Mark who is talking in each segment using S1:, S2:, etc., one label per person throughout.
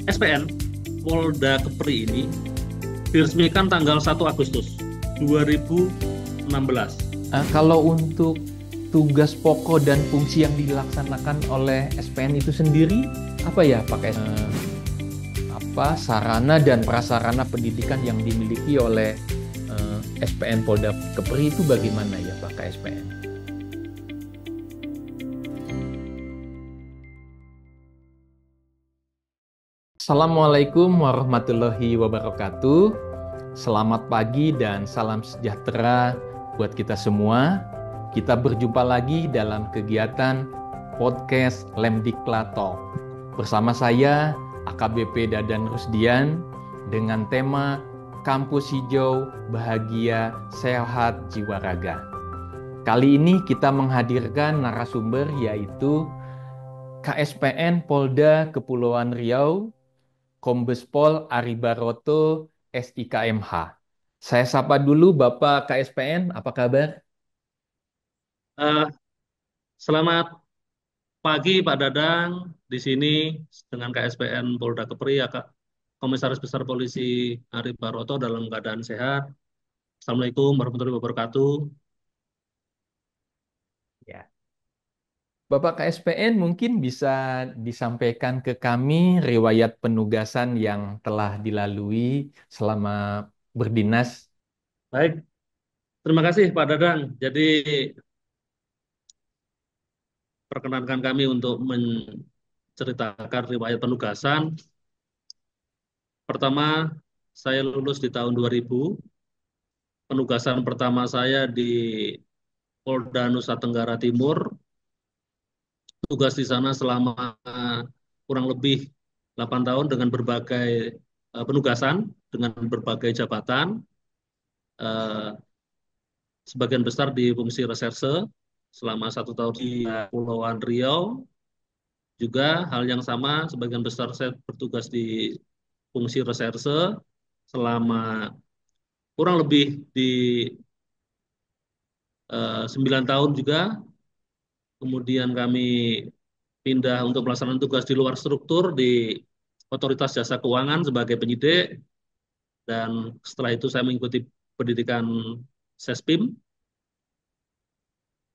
S1: SPN Polda Kepri ini diresmikan tanggal 1 Agustus 2016.
S2: Kalau untuk tugas pokok dan fungsi yang dilaksanakan oleh SPN itu sendiri, apa ya pakai apa sarana dan prasarana pendidikan yang dimiliki oleh SPN Polda Kepri itu bagaimana ya Pak KSPN? Assalamualaikum warahmatullahi wabarakatuh. Selamat pagi dan salam sejahtera buat kita semua. Kita berjumpa lagi dalam kegiatan podcast Lemdiklat Talk. Bersama saya AKBP Dadan Rusdian dengan tema Kampus Hijau Bahagia Sehat Jiwa Raga. Kali ini kita menghadirkan narasumber yaitu KSPN Polda Kepulauan Riau, Kombes Pol Ari Baroto, SIKMH. Saya sapa dulu Bapak KSPN, apa kabar?
S1: Eh, Selamat pagi Pak Dadang, di sini dengan KSPN Polda Kepri, ya Kak, Komisaris Besar Polisi Ari Baroto dalam keadaan sehat. Assalamualaikum warahmatullahi wabarakatuh.
S2: Ya. Bapak KSPN mungkin bisa disampaikan ke kami riwayat penugasan yang telah dilalui selama berdinas.
S1: Baik, terima kasih Pak Dadang. Jadi perkenankan kami untuk menceritakan riwayat penugasan. Pertama, saya lulus di tahun 2000. Penugasan pertama saya di Polda Nusa Tenggara Timur. Tugas di sana selama kurang lebih 8 tahun dengan berbagai penugasan, dengan berbagai jabatan. Eh, Sebagian besar di fungsi reserse selama 1 tahun di Kepulauan Riau. Juga hal yang sama, sebagian besar saya bertugas di fungsi reserse selama kurang lebih di 9 tahun juga. Kemudian kami pindah untuk melaksanakan tugas di luar struktur di Otoritas Jasa Keuangan sebagai penyidik. Dan setelah itu saya mengikuti pendidikan Sespim.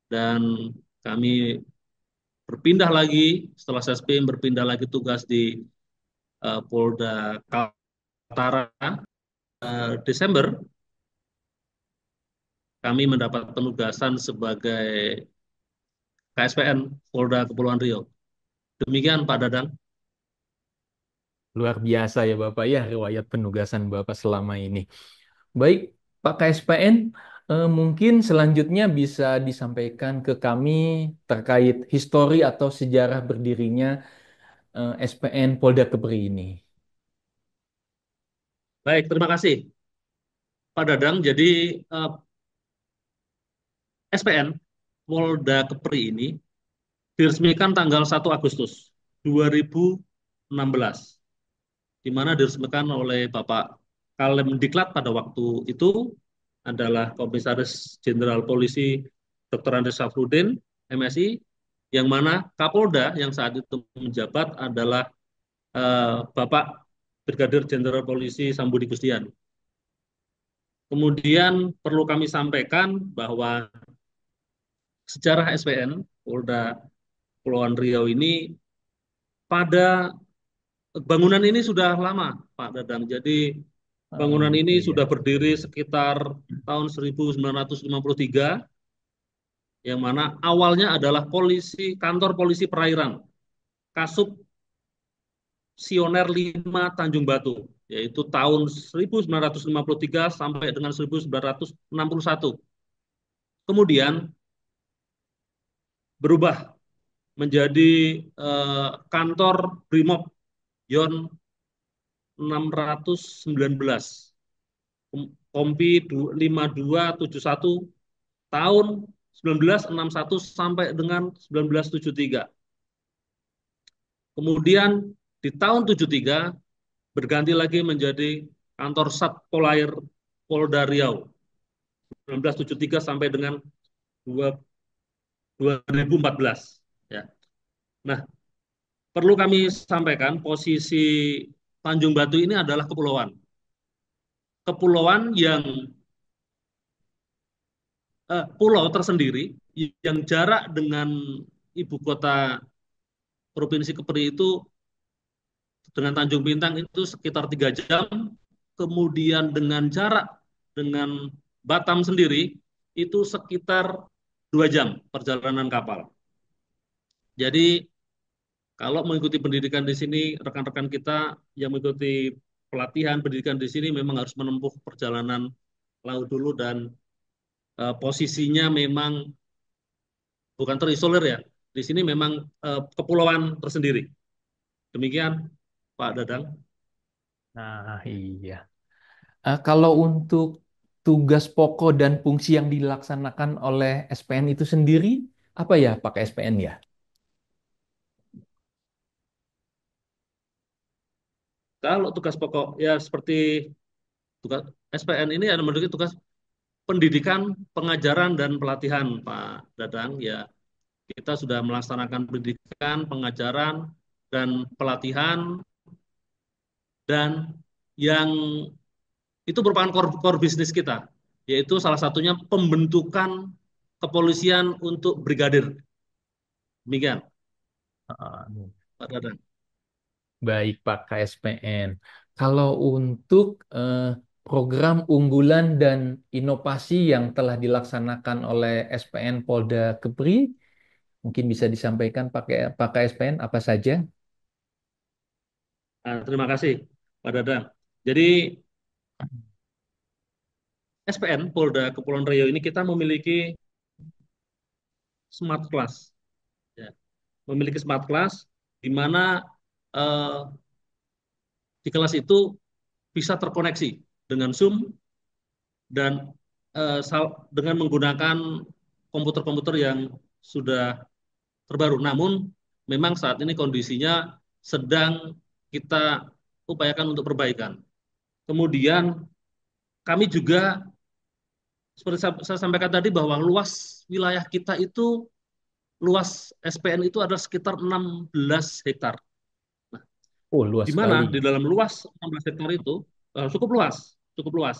S1: Dan kami berpindah lagi, setelah Sespim berpindah lagi tugas di Polda Kaltara. Desember kami mendapat penugasan sebagai KSPN Polda Kepulauan Riau. Demikian Pak Dadang.
S2: Luar biasa ya Bapak ya riwayat penugasan Bapak selama ini. Baik, Pak KSPN, mungkin selanjutnya bisa disampaikan ke kami terkait histori atau sejarah berdirinya SPN Polda Kepri ini.
S1: Baik, terima kasih Pak Dadang. Jadi SPN Polda Kepri ini diresmikan tanggal 1 Agustus 2016, di mana diresmikan oleh Bapak Kalemdiklat pada waktu itu adalah Komisaris Jenderal Polisi Dr. Andes Safrudin, MSI, yang mana Kapolda yang saat itu menjabat adalah Bapak Brigadir Jenderal Polisi Sambudi Gustian. Kemudian perlu kami sampaikan bahwa sejarah SPN Polda Kepulauan Riau ini, pada bangunan ini sudah lama, Pak Dadang. Jadi bangunan ini sudah
S2: Iya.
S1: berdiri sekitar tahun 1953, yang mana awalnya adalah kantor polisi perairan, Kasub Sioner 5 Tanjung Batu, yaitu tahun 1953 sampai dengan 1961. Kemudian berubah menjadi kantor Brimob Yon 619, Kompi 5271 tahun 1961 sampai dengan 1973. Kemudian di tahun 73 berganti lagi menjadi kantor Satpolair Polda Riau 1973 sampai dengan 2014. Ya. Nah, perlu kami sampaikan posisi Tanjung Batu ini adalah kepulauan. Kepulauan yang pulau tersendiri yang jarak dengan ibu kota Provinsi Kepri itu dengan Tanjung Bintang itu sekitar 3 jam. Kemudian dengan jarak dengan Batam sendiri itu sekitar 2 jam perjalanan kapal. Jadi kalau mengikuti pendidikan di sini, rekan-rekan kita yang mengikuti pelatihan pendidikan di sini memang harus menempuh perjalanan laut dulu dan posisinya memang bukan terisolir ya. Di sini memang kepulauan tersendiri. Demikian, Pak Dadang.
S2: Nah, iya. Kalau untuk tugas pokok dan fungsi yang dilaksanakan oleh SPN itu sendiri, apa ya pakai SPN ya?
S1: Kalau tugas pokok ya seperti tugas SPN ini ada memiliki tugas pendidikan, pengajaran dan pelatihan, Pak Dadang. Ya, kita sudah melaksanakan pendidikan, pengajaran dan pelatihan dan yang itu merupakan core bisnis kita, yaitu salah satunya pembentukan kepolisian untuk brigadir. Demikian,
S2: Ah,
S1: Pak Dadang.
S2: baik Pak KSPN. Kalau untuk program unggulan dan inovasi yang telah dilaksanakan oleh SPN Polda Kepri, mungkin bisa disampaikan pakai Pak KSPN apa saja?
S1: Terima kasih, Pak Dadang. Jadi SPN Polda Kepulauan Riau ini kita memiliki smart class, ya. Memiliki smart class di mana eh, di kelas itu bisa terkoneksi dengan Zoom dan dengan menggunakan komputer-komputer yang sudah terbaru. Namun memang saat ini kondisinya sedang kita upayakan untuk perbaikan. Kemudian kami juga seperti saya sampaikan tadi bahwa luas wilayah kita itu luas SPN itu ada sekitar 16 hektar. Nah,
S2: Oh, luas
S1: di mana
S2: sekali.
S1: di dalam luas 16 hektar itu cukup luas,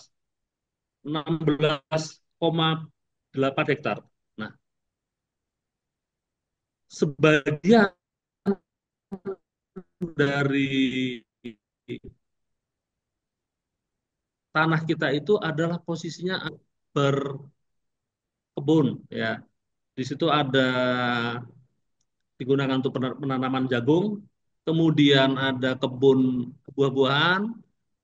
S1: 16,8 hektar. Nah, sebagian dari tanah kita itu adalah posisinya berkebun, ya. Di situ ada digunakan untuk penanaman jagung, kemudian ada kebun buah-buahan,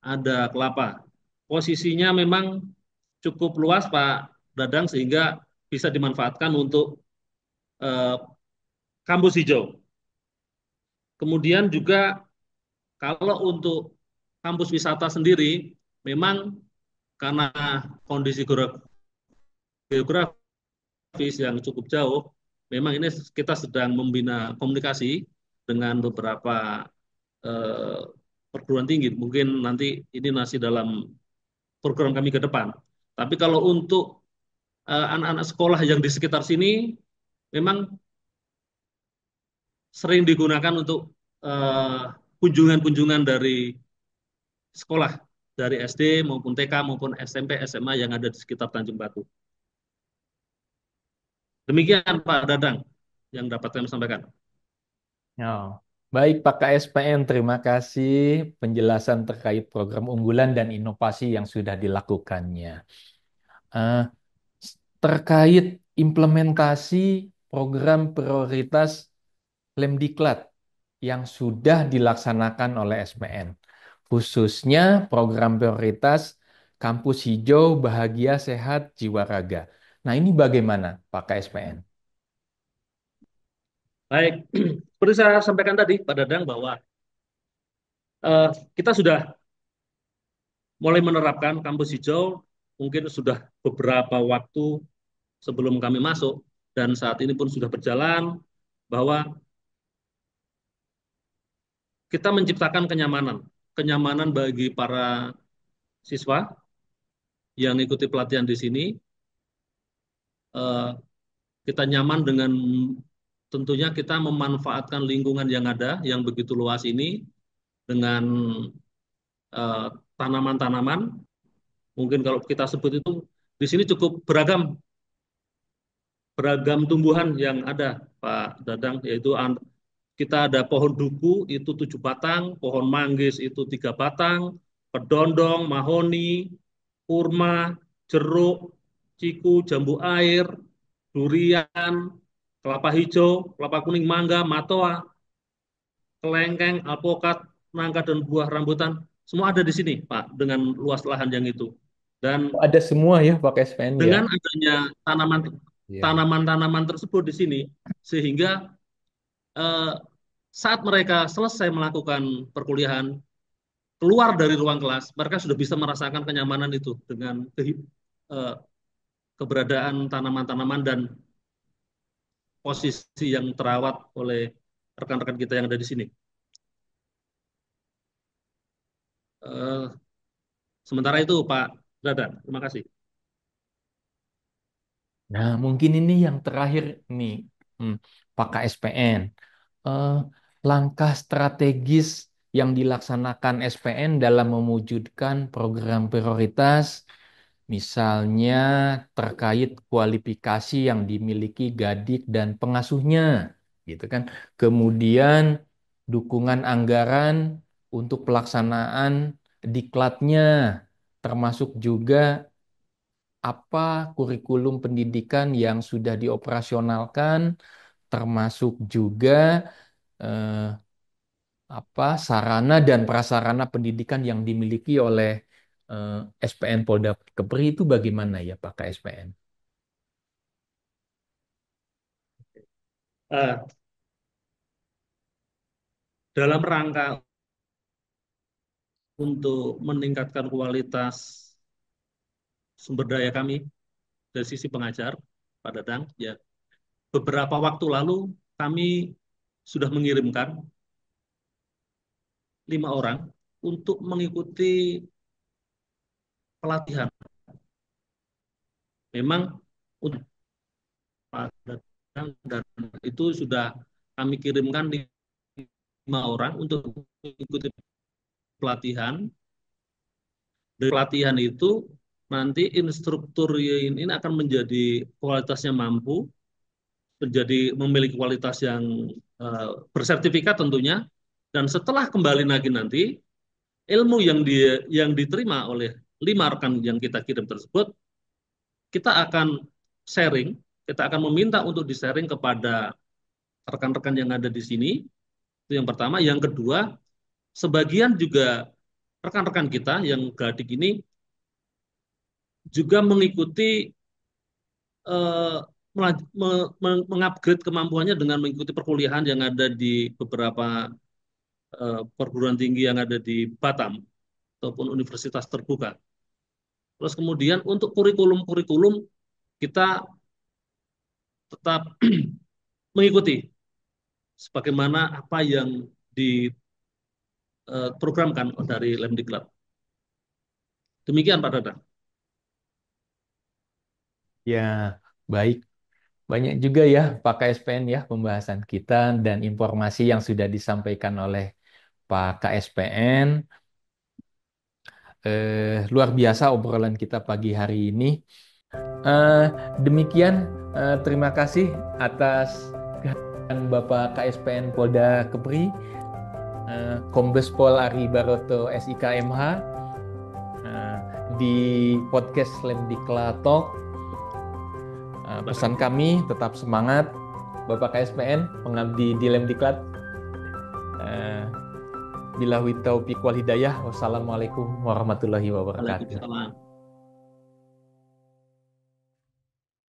S1: ada kelapa. Posisinya memang cukup luas, Pak Dadang, sehingga bisa dimanfaatkan untuk eh, kampus hijau. Kemudian juga kalau untuk kampus wisata sendiri, memang karena kondisi geografis yang cukup jauh, memang ini kita sedang membina komunikasi dengan beberapa eh, perguruan tinggi. Mungkin nanti ini masih dalam program kami ke depan. Tapi kalau untuk anak-anak sekolah yang di sekitar sini, memang sering digunakan untuk eh, kunjungan-kunjungan dari sekolah, dari SD maupun TK maupun SMP, SMA yang ada di sekitar Tanjung Batu. Demikian Pak Dadang yang dapat kami sampaikan.
S2: Oh. Baik Pak KSPN, terima kasih penjelasan terkait program unggulan dan inovasi yang sudah dilakukannya. Eh, Terkait implementasi program prioritas Lemdiklat yang sudah dilaksanakan oleh SPN, khususnya program prioritas Kampus Hijau Bahagia Sehat Jiwa Raga. Nah, ini bagaimana Pak KSPN?
S1: Baik, seperti saya sampaikan tadi Pak Dadang bahwa eh, kita sudah mulai menerapkan kampus hijau mungkin sudah beberapa waktu sebelum kami masuk dan saat ini pun sudah berjalan bahwa kita menciptakan kenyamanan, kenyamanan bagi para siswa yang ikuti pelatihan di sini. Eh, Kita nyaman dengan tentunya kita memanfaatkan lingkungan yang ada yang begitu luas ini dengan eh, tanaman-tanaman. Mungkin kalau kita sebut itu di sini cukup beragam beragam tumbuhan yang ada, Pak Dadang, yaitu kita ada pohon duku itu 7 batang, pohon manggis itu 3 batang, kedondong, mahoni, kurma, jeruk, ciku, jambu air, durian, kelapa hijau, kelapa kuning, mangga, matoa, kelengkeng, alpukat, nangka, dan buah rambutan. Semua ada di sini, Pak, dengan luas lahan yang itu. Dan
S2: Ada semua ya pakai SPN ya.
S1: dengan adanya tanaman
S2: Iya.
S1: tanaman-tanaman tersebut di sini, sehingga eh, saat mereka selesai melakukan perkuliahan, keluar dari ruang kelas, mereka sudah bisa merasakan kenyamanan itu dengan eh, keberadaan tanaman-tanaman dan posisi yang terawat oleh rekan-rekan kita yang ada di sini. Eh, Sementara itu, Pak Dadan, terima kasih.
S2: Nah, mungkin ini yang terakhir nih, hmm, Pak KSPN. Eh, Langkah strategis yang dilaksanakan SPN dalam mewujudkan program prioritas, misalnya terkait kualifikasi yang dimiliki Gadik dan pengasuhnya, gitu kan. Kemudian dukungan anggaran untuk pelaksanaan diklatnya, termasuk juga apa kurikulum pendidikan yang sudah dioperasionalkan, termasuk juga eh, apa sarana dan prasarana pendidikan yang dimiliki oleh eh, SPN Polda Kepri itu bagaimana ya Pak KSPN?
S1: Eh, dalam rangka untuk meningkatkan kualitas sumber daya kami dari sisi pengajar, Pak Dadang, ya beberapa waktu lalu kami sudah mengirimkan 5 orang untuk mengikuti pelatihan. Memang untuk Pak Dadang dan itu sudah kami kirimkan 5 orang untuk mengikuti pelatihan. Dari pelatihan itu nanti instruktur ini akan menjadi kualitasnya mampu, menjadi memiliki kualitas yang bersertifikat tentunya. Dan setelah kembali lagi nanti ilmu yang diterima oleh 5 rekan yang kita kirim tersebut, kita akan sharing, kita akan meminta untuk di-sharing kepada rekan-rekan yang ada di sini. Itu yang pertama. Yang kedua, sebagian juga rekan-rekan kita yang Gadik ini juga mengikuti eh, mengupgrade kemampuannya dengan mengikuti perkuliahan yang ada di beberapa perguruan tinggi yang ada di Batam ataupun universitas terbuka. Terus kemudian untuk kurikulum-kurikulum kita tetap mengikuti sebagaimana apa yang diprogramkan dari Lemdiklat. Demikian Pak Dadang.
S2: Ya, baik. Banyak juga ya Pak KSPN ya pembahasan kita dan informasi yang sudah disampaikan oleh Pak KSPN. Luar biasa obrolan kita pagi hari ini. Eh, Demikian, terima kasih atas kehadiran Bapak KSPN Polda Kepri, Kombes Pol Ari Baroto SIKMH, eh, di podcast Lemdiklat Talk. Pesan kami tetap semangat, Bapak KSPN, pengabdi di Lemdiklat. Billahi taufiq wal hidayah. Wassalamualaikum warahmatullahi wabarakatuh.
S1: Waalaikumsalam.